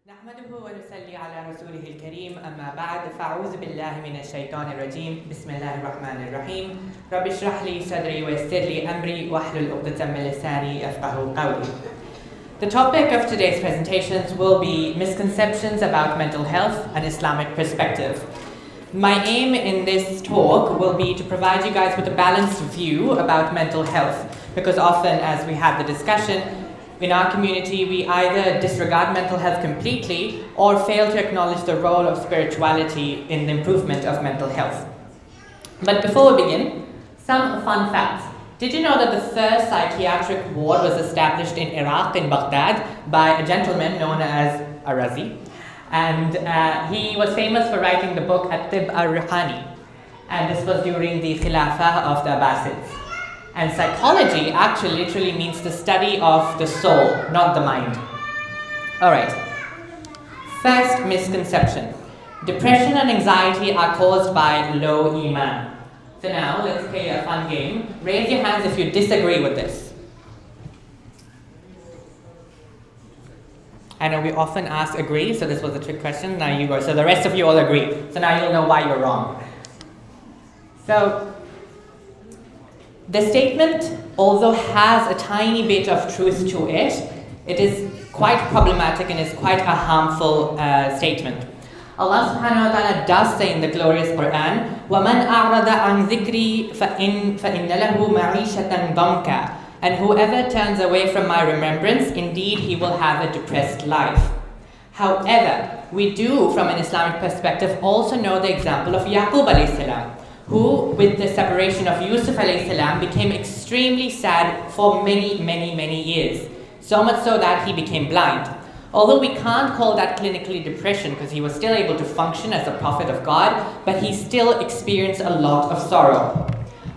نحمده ونصلي على رسوله الكريم أما بعد فأعوذ بالله من الشيطان الرجيم بسم الله الرحمن الرحيم رب اشرح لي صدري ويسر لي أمري واحلل عقدة من لساني يفقهوا قولي. The topic of today's presentations will be misconceptions about mental health, an Islamic perspective. My aim in this talk will be to provide you guys with a balanced view about mental health, because often as we have the discussion, in our community, we either disregard mental health completely or fail to acknowledge the role of spirituality in the improvement of mental health. But before we begin, some fun facts. Did you know that the first psychiatric ward was established in Iraq, in Baghdad, by a gentleman known as Razi? And he was famous for writing the book At-Tib al-Ruhani. And this was during the Khilafah of the Abbasids. And psychology actually literally means the study of the soul, not the mind. Alright. First misconception. Depression and anxiety are caused by low iman. So now, let's play a fun game. Raise your hands if you disagree with this. I know we often ask agree, so this was a trick question. Now you go. So the rest of you all agree. So now you'll know why you're wrong. So, the statement, although has a tiny bit of truth to it, it is quite problematic and is quite a harmful statement. Allah subhanahu wa ta'ala does say in the glorious Quran, وَمَنْ أَعْرَضَ عَنْ ذِكْرِي فَإِنَّ لَهُ مَعِيشَةً ضَنْكًا. And whoever turns away from my remembrance, indeed he will have a depressed life. However, we do, from an Islamic perspective, also know the example of Yaqub alayhi salam, who, with the separation of Yusuf alayhi salam, became extremely sad for many years. So much so that he became blind. Although we can't call that clinically depression because he was still able to function as a prophet of God, but he still experienced a lot of sorrow.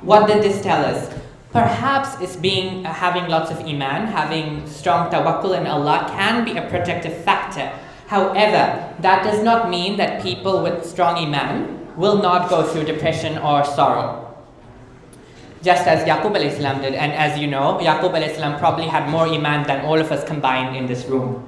What did this tell us? Perhaps it's having lots of iman, having strong tawakkul in Allah can be a protective factor. However, that does not mean that people with strong iman will not go through depression or sorrow. Just as Yaqub alayhi salam did, and as you know, Yaqub alayhi salam probably had more iman than all of us combined in this room.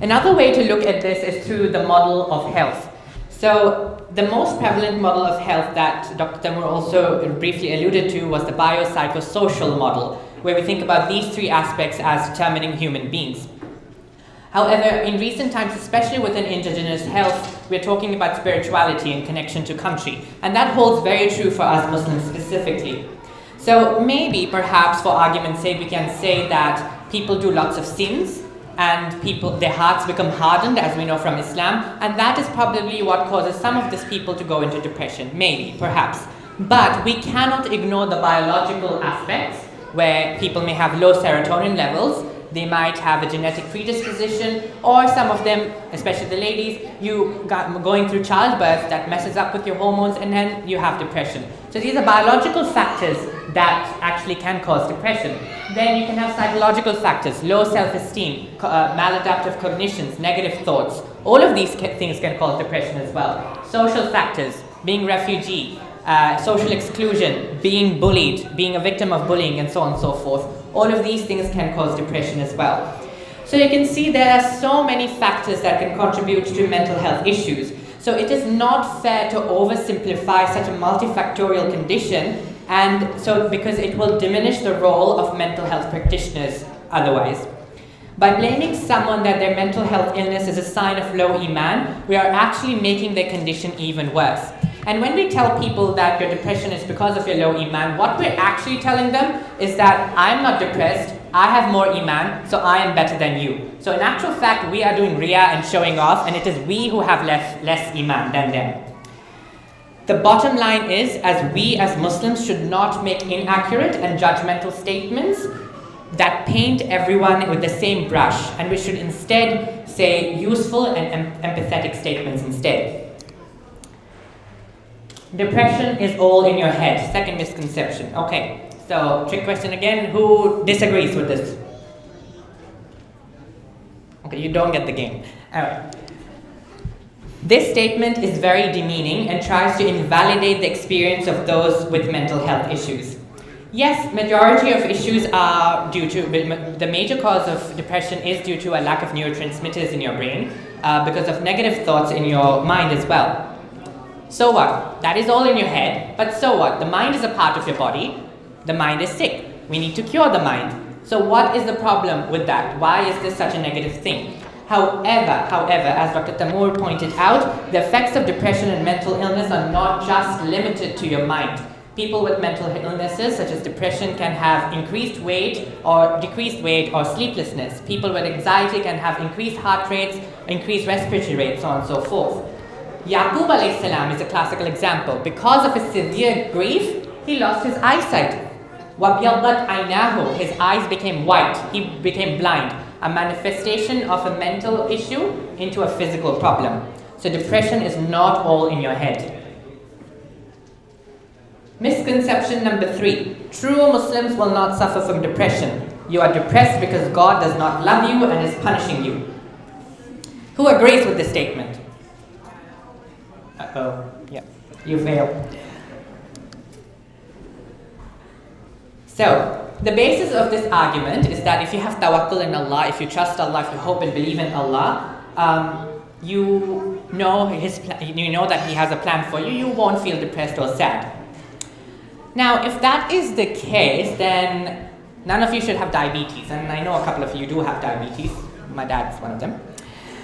Another way to look at this is through the model of health. So the most prevalent model of health that Dr. Tamur also briefly alluded to was the biopsychosocial model, where we think about these three aspects as determining human beings. However, in recent times, especially within indigenous health, we're talking about spirituality in connection to country. And that holds very true for us Muslims specifically. So maybe, perhaps, for argument's sake, we can say that people do lots of sins and their hearts become hardened, as we know from Islam, and that is probably what causes some of these people to go into depression. Maybe, perhaps. But we cannot ignore the biological aspects, where people may have low serotonin levels. They might have a genetic predisposition, or some of them, especially the ladies, going through childbirth that messes up with your hormones, and then you have depression. So these are biological factors that actually can cause depression. Then you can have psychological factors, low self-esteem, maladaptive cognitions, negative thoughts. All of these things can cause depression as well. Social factors, being refugee, social exclusion, being bullied, being a victim of bullying, and so on and so forth. All of these things can cause depression as well. So you can see there are so many factors that can contribute to mental health issues. So it is not fair to oversimplify such a multifactorial condition, and so because it will diminish the role of mental health practitioners otherwise. By blaming someone that their mental health illness is a sign of low iman, we are actually making their condition even worse. And when we tell people that your depression is because of your low iman, what we're actually telling them is that I'm not depressed, I have more iman, so I am better than you. So in actual fact, we are doing riyah and showing off, and it is we who have less iman than them. The bottom line is, we as Muslims should not make inaccurate and judgmental statements that paint everyone with the same brush, and we should instead say useful and empathetic statements instead. Depression is all in your head. Second misconception. Okay, so trick question again. Who disagrees with this? Okay, you don't get the game. Alright. This statement is very demeaning and tries to invalidate the experience of those with mental health issues. Yes, majority of issues are due to, the major cause of depression is due to a lack of neurotransmitters in your brain because of negative thoughts in your mind as well. So what? That is all in your head, but so what? The mind is a part of your body. The mind is sick. We need to cure the mind. So what is the problem with that? Why is this such a negative thing? However, as Dr. Tamoor pointed out, the effects of depression and mental illness are not just limited to your mind. People with mental illnesses such as depression can have increased weight or decreased weight or sleeplessness. People with anxiety can have increased heart rates, increased respiratory rates, so on and so forth. Yaqub alayhi salam is a classical example. Because of his severe grief, he lost his eyesight. وَبْيَضَّتْ عَيْنَاهُ, his eyes became white, he became blind. A manifestation of a mental issue into a physical problem. So depression is not all in your head. Misconception number 3. True Muslims will not suffer from depression. You are depressed because God does not love you and is punishing you. Who agrees with this statement? Yeah, you fail. So, the basis of this argument is that if you have tawakkul in Allah, if you trust Allah, if you hope and believe in Allah, you know that He has a plan for you, you won't feel depressed or sad. Now, if that is the case, then none of you should have diabetes. And I know a couple of you do have diabetes. My dad's one of them.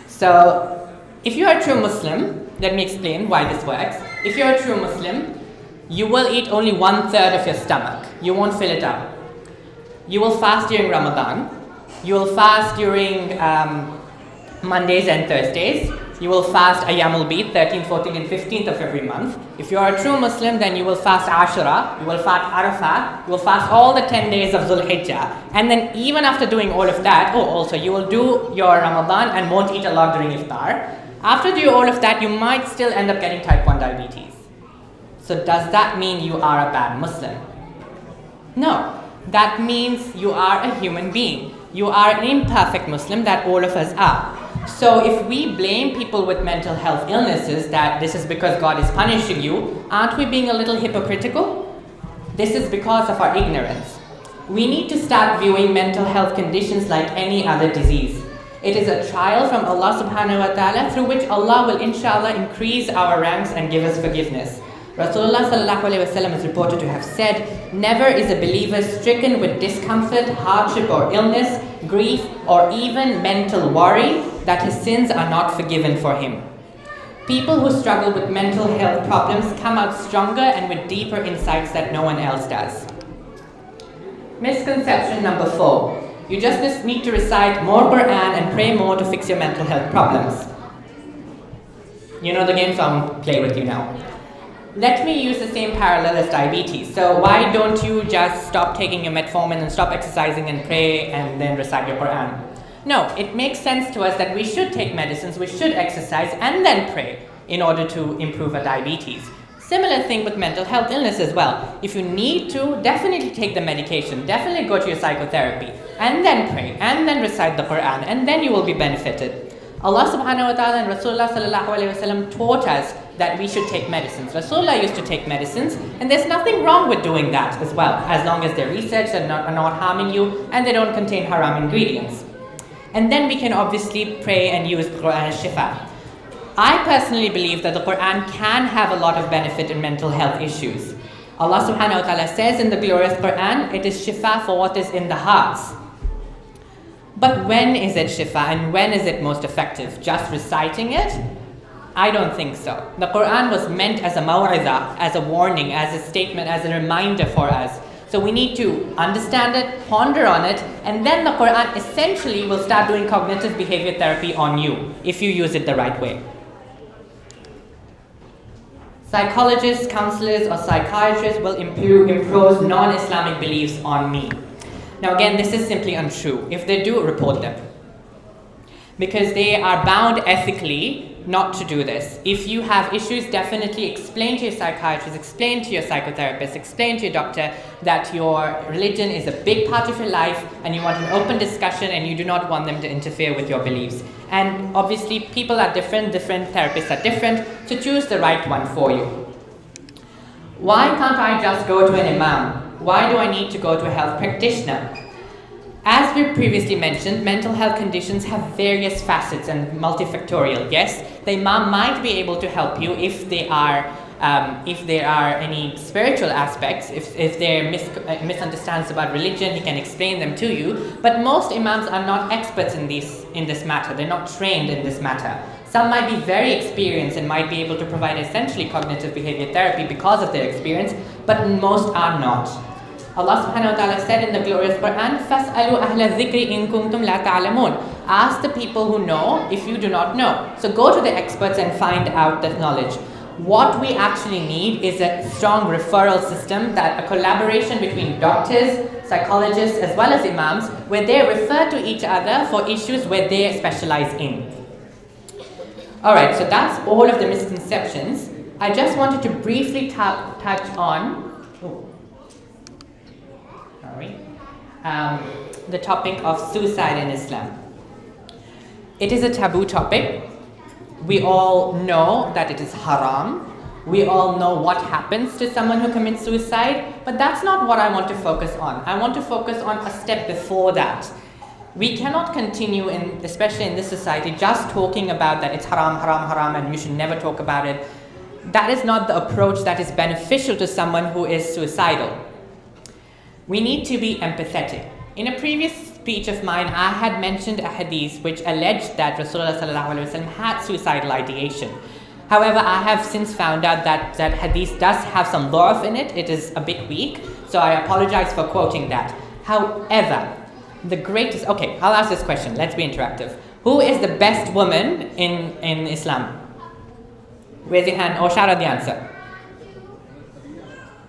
So, if you are a true Muslim, let me explain why this works. If you're a true Muslim, you will eat only 1/3 of your stomach. You won't fill it up. You will fast during Ramadan. You will fast during Mondays and Thursdays. You will fast Ayyamul Bid, 13th, 14th and 15th of every month. If you are a true Muslim, then you will fast Ashura, you will fast Arafah, you will fast all the 10 days of Dhul Hijjah. And then even after doing all of that, also you will do your Ramadan and won't eat a lot during Iftar. After doing all of that, you might still end up getting type 1 diabetes. So does that mean you are a bad Muslim? No. That means you are a human being. You are an imperfect Muslim that all of us are. So if we blame people with mental health illnesses that this is because God is punishing you, aren't we being a little hypocritical? This is because of our ignorance. We need to start viewing mental health conditions like any other disease. It is a trial from Allah subhanahu wa ta'ala through which Allah will inshallah increase our ranks and give us forgiveness. Rasulullah sallallahu alaihi wasallam is reported to have said, never is a believer stricken with discomfort, hardship or illness, grief or even mental worry that his sins are not forgiven for him. People who struggle with mental health problems come out stronger and with deeper insights that no one else does. Misconception number 4. You just need to recite more Quran and pray more to fix your mental health problems. You know the game, so I'll play with you now. Let me use the same parallel as diabetes. So why don't you just stop taking your metformin and stop exercising and pray and then recite your Quran? No, it makes sense to us that we should take medicines, we should exercise and then pray in order to improve our diabetes. Similar thing with mental health illness as well. If you need to, definitely take the medication, definitely go to your psychotherapy and then pray and then recite the Quran and then you will be benefited. Allah subhanahu wa ta'ala and Rasulullah sallallahu alayhi wa sallam taught us that we should take medicines. Rasulullah used to take medicines and there's nothing wrong with doing that as well, as long as they're researched and are not harming you and they don't contain haram ingredients. And then we can obviously pray and use the Quran as shifa. I personally believe that the Quran can have a lot of benefit in mental health issues. Allah subhanahu wa ta'ala says in the glorious Quran, it is shifa for what is in the hearts. But when is it shifa and when is it most effective? Just reciting it? I don't think so. The Quran was meant as a maw'idah, as a warning, as a statement, as a reminder for us. So we need to understand it, ponder on it, and then the Quran essentially will start doing cognitive behavior therapy on you if you use it the right way. Psychologists, counselors, or psychiatrists will impose non-Islamic beliefs on me. Now again, this is simply untrue. If they do, report them. Because they are bound ethically not to do this. If you have issues, definitely explain to your psychiatrist, explain to your psychotherapist, explain to your doctor that your religion is a big part of your life and you want an open discussion and you do not want them to interfere with your beliefs. And obviously people are different therapists are different, so choose the right one for you. Why can't I just go to an imam? Why do I need to go to a health practitioner? As we previously mentioned, mental health conditions have various facets and multifactorial. Yes, the Imam might be able to help you if there are any spiritual aspects, if there are misunderstandings about religion, he can explain them to you. But most Imams are not experts in this matter. They're not trained in this matter. Some might be very experienced and might be able to provide essentially cognitive behavior therapy because of their experience, but most are not. Allah subhanahu wa ta'ala said in the glorious Quran, فَاسْأَلُوا أَهْلَ الذِّكْرِ إِن كُنْتُمْ لَا تَعْلَمُونَ. Ask the people who know if you do not know. So go to the experts and find out that knowledge. What we actually need is a strong referral system, that a collaboration between doctors, psychologists, as well as Imams, where they refer to each other for issues where they specialize in. Alright, so that's all of the misconceptions. I just wanted to briefly touch on the topic of suicide in Islam. It is a taboo topic. We all know that it is haram. We all know what happens to someone who commits suicide, but that's not what I want to focus on. I want to focus on a step before that. We cannot continue, especially in this society, just talking about that it's haram, haram, haram, and you should never talk about it. That is not the approach that is beneficial to someone who is suicidal. We need to be empathetic. In a previous speech of mine, I had mentioned a hadith which alleged that Rasulullah ﷺ had suicidal ideation. However, I have since found out that that hadith does have some da'af in it. It is a bit weak, so I apologize for quoting that. However, the greatest... Okay, I'll ask this question. Let's be interactive. Who is the best woman in Islam? Raise your hand or shout out the answer.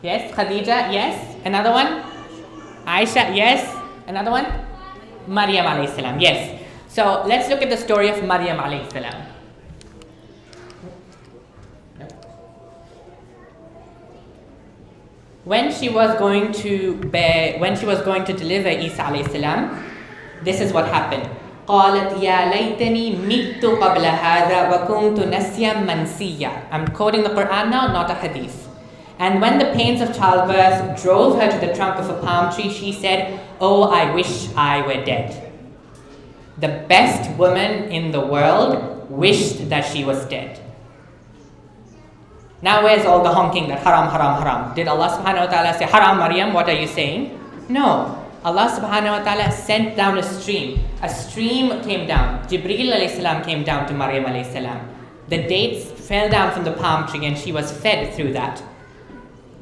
Yes, Khadija, yes. Another one? Aisha, yes. Another one? Maryam alayhi salam, yes. So let's look at the story of Maryam alayhi salam. When she was going to deliver Isa alayhi salam, this is what happened. قالت يا ليتني مت قبل هذا وكنت نسيا منسيا. I'm quoting the Quran now, not a hadith. And when the pains of childbirth drove her to the trunk of a palm tree, she said, "Oh, I wish I were dead." The best woman in the world wished that she was dead. Now where's all the honking that haram, haram, haram? Did Allah subhanahu wa ta'ala say, "Haram, Maryam, what are you saying?" No. Allah subhanahu wa ta'ala sent down a stream. A stream came down. Jibreel alayhi salam came down to Maryam alayhi salam. The dates fell down from the palm tree and she was fed through that.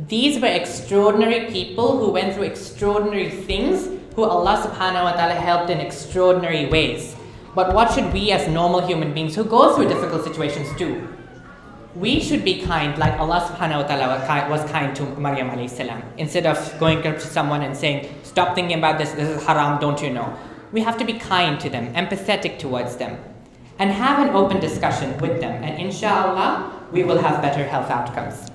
These were extraordinary people who went through extraordinary things, who Allah subhanahu wa ta'ala helped in extraordinary ways. But what should we as normal human beings who go through difficult situations do? We should be kind like Allah subhanahu wa ta'ala was kind to Maryam alayhi salam. Instead of going up to someone and saying, "Stop thinking about this is haram, don't you know?" We have to be kind to them, empathetic towards them, and have an open discussion with them. And inshallah, we will have better health outcomes.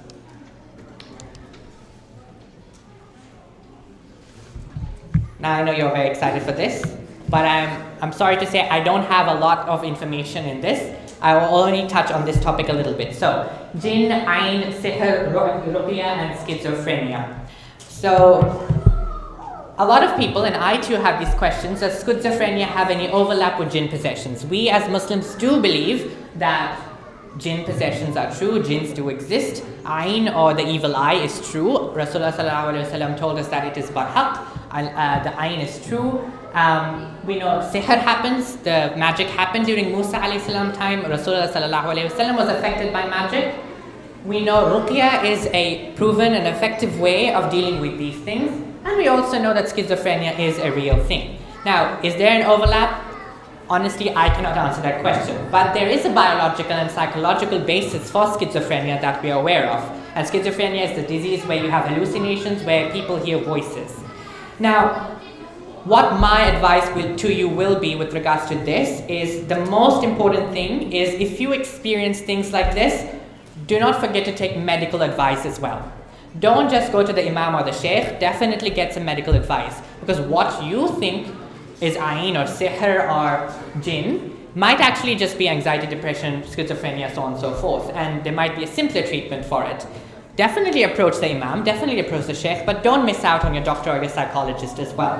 Now I know you're very excited for this, but I'm sorry to say I don't have a lot of information in this. I will only touch on this topic a little bit. So, jinn, ayn, sihr, ruqya, and schizophrenia. So, a lot of people, and I too have these questions, does schizophrenia have any overlap with jinn possessions? We as Muslims do believe that jinn possessions are true, jinns do exist. Ayn, or the evil eye, is true. Rasulullah told us that it is barhaq. The ayn is true. We know sihr happens, the magic happened during Musa alayhi salam time. Rasulullah was affected by magic. We know ruqya is a proven and effective way of dealing with these things. And we also know that schizophrenia is a real thing. Now, is there an overlap? Honestly, I cannot answer that question. But there is a biological and psychological basis for schizophrenia that we are aware of. And schizophrenia is the disease where you have hallucinations, where people hear voices. Now, what my advice to you will be with regards to this is the most important thing is if you experience things like this, do not forget to take medical advice as well. Don't just go to the imam or the sheikh, definitely get some medical advice. Because what you think is ayn or sihr or jinn might actually just be anxiety, depression, schizophrenia, so on and so forth. And there might be a simpler treatment for it. definitely approach the Imam, definitely approach the Sheikh, but don't miss out on your doctor or your psychologist as well.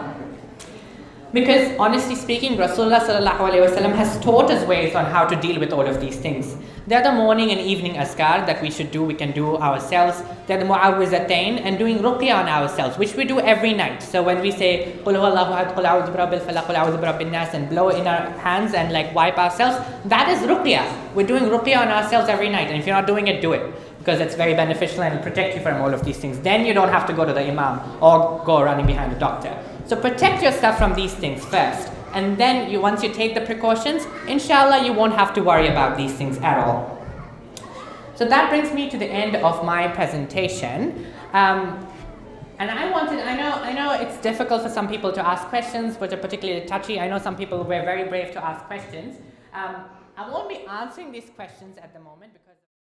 Because honestly speaking, Rasulullah sallallahu alaihi wasallam has taught us ways on how to deal with all of these things. There are the morning and evening azkar that we should do, we can do ourselves. There are the mu'awwizatain and doing ruqya on ourselves, which we do every night. So when we say Qul huwallahu ahad, Qul a'udhu birabbil falaq, Qul a'udhu birabbin nas, and blow in our hands and like wipe ourselves, that is ruqya. We're doing ruqya on ourselves every night, and if you're not doing it, do it, because it's very beneficial and will protect you from all of these things. Then you don't have to go to the Imam or go running behind the doctor. So protect yourself from these things first, and then once you take the precautions, inshallah you won't have to worry about these things at all. So that brings me to the end of my presentation. And I know it's difficult for some people to ask questions which are particularly touchy. I know some people were very brave to ask questions. I won't be answering these questions at the moment.